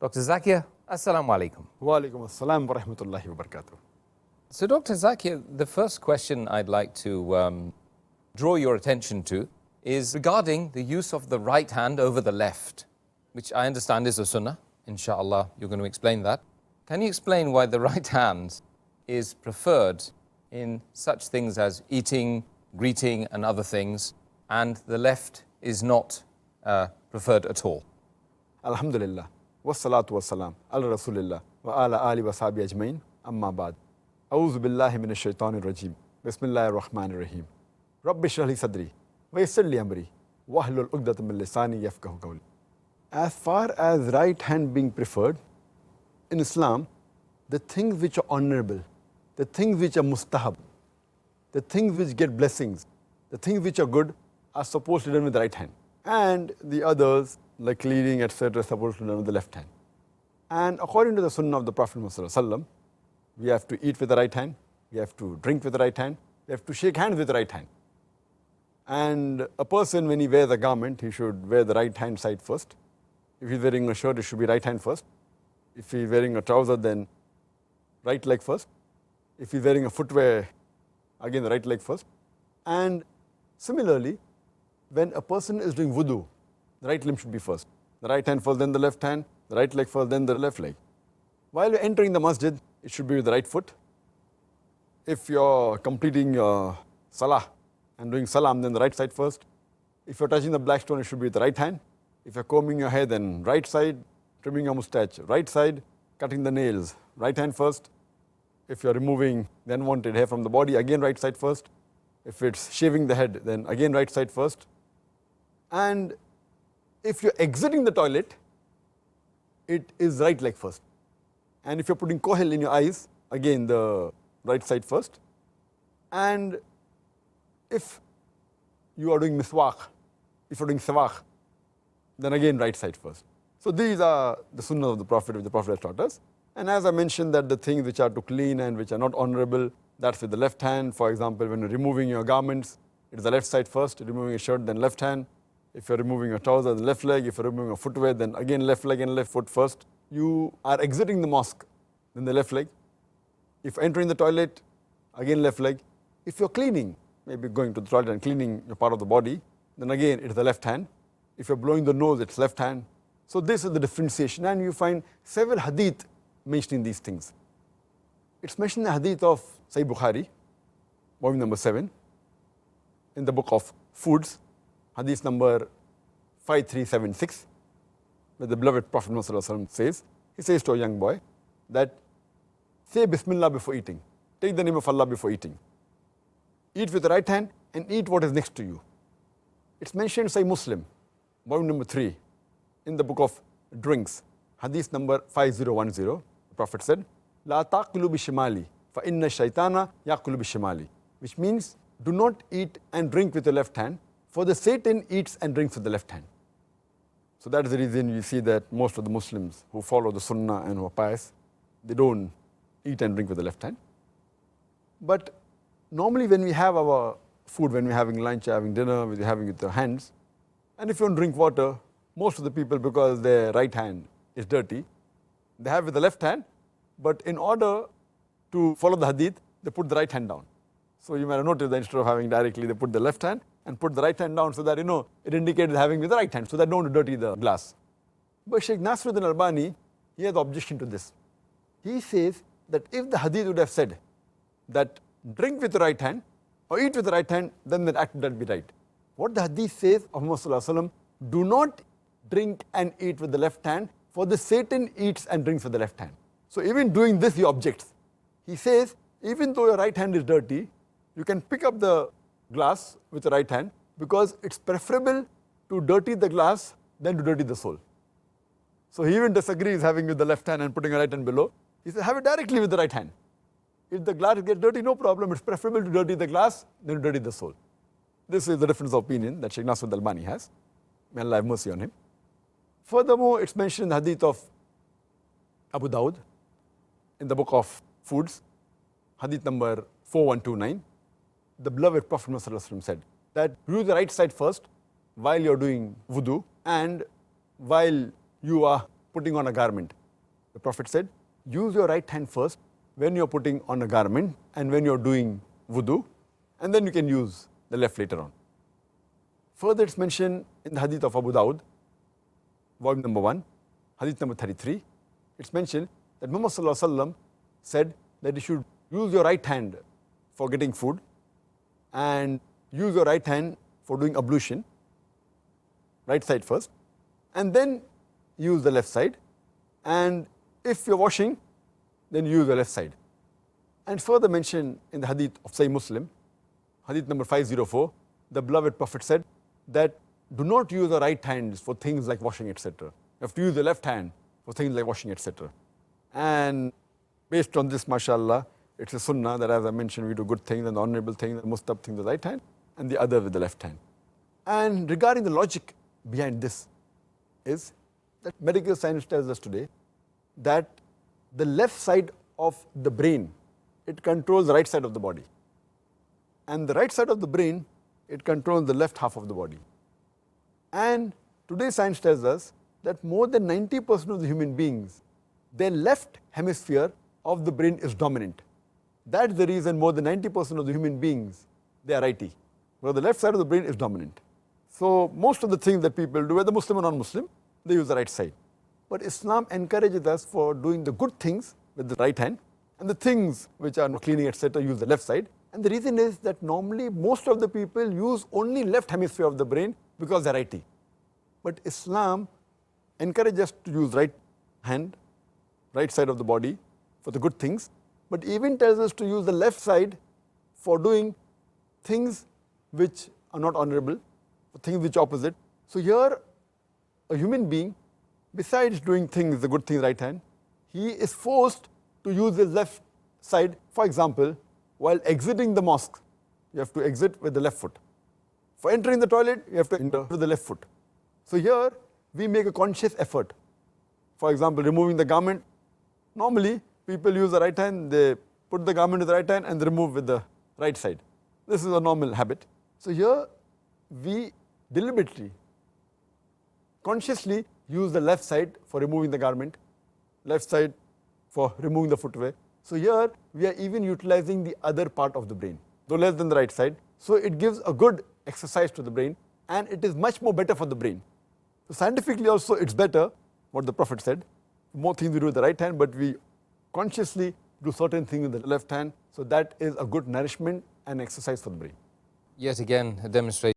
Dr. Zakeir, Assalamu alaikum. Wa alaikum assalam wa rahmatullahi wa barakatuh. So, Dr. Zakeir, the first question I'd like to draw your attention to is regarding the use of the right hand over the left, which I understand is a sunnah. Inshallah, you're going to explain that. Can you explain why the right hand is preferred in such things as eating, greeting, and other things, and the left is not preferred at all? Alhamdulillah. Wassalatu wassalam. Ala Rasulillah. Wa ala ali wa sahbihi ajmain. Amma ba'd. A'udhu billahi minash shaitanir rajim. Bismillahir rahmanir rahim. Rabbi shrah li sadri. Wa yassir li amri. Wahlul 'uqdatam min lisani yafqahu qawli. As far as right hand being preferred, in Islam, the things which are honorable, the things which are mustahab, the things which get blessings, the things which are good are supposed to be done with the right hand. And the others, like cleaning, etc., are supposed to be done with the left hand. And according to the sunnah of the Prophet ﷺ, we have to eat with the right hand, we have to drink with the right hand, we have to shake hands with the right hand. And a person, when he wears a garment, he should wear the right hand side first. If he's wearing a shirt, it should be right hand first. If he's wearing a trouser, then right leg first. If he's wearing a footwear, again the right leg first. And similarly, when a person is doing wudu, the right limb should be first. The right hand first, then the left hand, the right leg first, then the left leg. While you're entering the masjid, it should be with the right foot. If you're completing your salah and doing salam, then the right side first. If you're touching the black stone, it should be with the right hand. If you're combing your hair, then right side. Trimming your mustache, right side. Cutting the nails, right hand first. If you're removing the unwanted hair from the body, again right side first. If it's shaving the head, then again right side first. And if you're exiting the toilet, it is right leg first. And if you're putting kohel in your eyes, again the right side first. And if you are doing miswak, if you're doing sawak, then again right side first. So these are the sunnah of the Prophet, which the Prophet has taught us. And as I mentioned, that the things which are to clean and which are not honorable, that's with the left hand. For example, when you're removing your garments, it is the left side first. Removing a shirt, then left hand. If you're removing a trouser, then left leg. If you're removing a footwear, then again left leg and left foot first. You are exiting the mosque, then the left leg. If entering the toilet, again left leg. If you're cleaning, maybe going to the toilet and cleaning your part of the body, then again it's the left hand. If you're blowing the nose, it's left hand. So this is the differentiation, and you find several hadith mentioning these things. It's mentioned in the hadith of Sahih Bukhari, volume number 7, in the book of foods, hadith number 5376, where the beloved Prophet ﷺ says, he says to a young boy that, say Bismillah before eating. Take the name of Allah before eating. Eat with the right hand and eat what is next to you. It's mentioned in Sahih Muslim, volume number 3, in the book of drinks, hadith number 5010, the Prophet said, La taqulu bishimali, fa inna shaytana yaqulu bishimali, which means, do not eat and drink with the left hand, for the Satan eats and drinks with the left hand. So that is the reason you see that most of the Muslims who follow the sunnah and who are pious, they don't eat and drink with the left hand. But normally when we have our food, when we're having lunch, having dinner, we're having it with our hands, and if you don't drink water, most of the people, because their right hand is dirty, they have with the left hand, but in order to follow the hadith, they put the right hand down. So you might have noticed that instead of having directly, they put the left hand and put the right hand down so that, it indicates having with the right hand, so that don't dirty the glass. But Sheikh Nasruddin Albani, he has objection to this. He says that if the hadith would have said that drink with the right hand or eat with the right hand, then that act would be right. What the hadith says of Muhammad Sallallahu Alaihi Wasallam, do not drink and eat with the left hand, for the Satan eats and drinks with the left hand. So even doing this, he objects. He says, even though your right hand is dirty, you can pick up the glass with the right hand, because it's preferable to dirty the glass than to dirty the soul. So he even disagrees having with the left hand and putting a right hand below. He says, have it directly with the right hand. If the glass gets dirty, no problem. It's preferable to dirty the glass than to dirty the soul. This is the difference of opinion that Sheikh Nasruddin Albani has. May Allah have mercy on him. Furthermore, it's mentioned in the hadith of Abu Dawud, in the book of foods, hadith number 4129, the beloved Prophet ﷺ said that use the right side first while you're doing wudu and while you are putting on a garment. The Prophet said, use your right hand first when you're putting on a garment and when you're doing wudu, and then you can use the left later on. Further, it's mentioned in the hadith of Abu Dawud, volume number 1, hadith number 33. It's mentioned that Muhammad Sallallahu Alaihi Wasallam said that you should use your right hand for getting food and use your right hand for doing ablution, right side first, and then use the left side. And if you're washing, then use the left side. And further mentioned in the hadith of Sahih Muslim, hadith number 504, the beloved Prophet said that do not use the right hand for things like washing, etc. You have to use the left hand for things like washing, etc. And based on this, mashallah, it's a sunnah that, as I mentioned, we do good things and the honorable things, the mustab things with the right hand and the other with the left hand. And regarding the logic behind this is that medical science tells us today that the left side of the brain, it controls the right side of the body. And the right side of the brain, it controls the left half of the body. And today science tells us that more than 90% of the human beings, their left hemisphere of the brain is dominant. That's the reason more than 90% of the human beings, they are righty, because the left side of the brain is dominant. So most of the things that people do, whether Muslim or non-Muslim, they use the right side. But Islam encourages us for doing the good things with the right hand, and the things which are cleaning, etc., use the left side. And the reason is that normally most of the people use only left hemisphere of the brain because they're righty. But Islam encourages us to use right hand, right side of the body for the good things, but even tells us to use the left side for doing things which are not honorable, for things which are opposite. So here, a human being, besides doing things, the good things right hand, he is forced to use his left side. For example, while exiting the mosque, you have to exit with the left foot. For entering the toilet, you have to enter with the left foot. So here, we make a conscious effort. For example, removing the garment. Normally, people use the right hand, they put the garment with the right hand and remove with the right side. This is a normal habit. So here, we deliberately, consciously use the left side for removing the garment, left side for removing the footwear. So here, we are even utilizing the other part of the brain, though less than the right side. So it gives a good exercise to the brain, and it is much more better for the brain. So scientifically also, it's better, what the Prophet said. More things we do with the right hand, but we consciously do certain things with the left hand. So that is a good nourishment and exercise for the brain. Yet again, a demonstration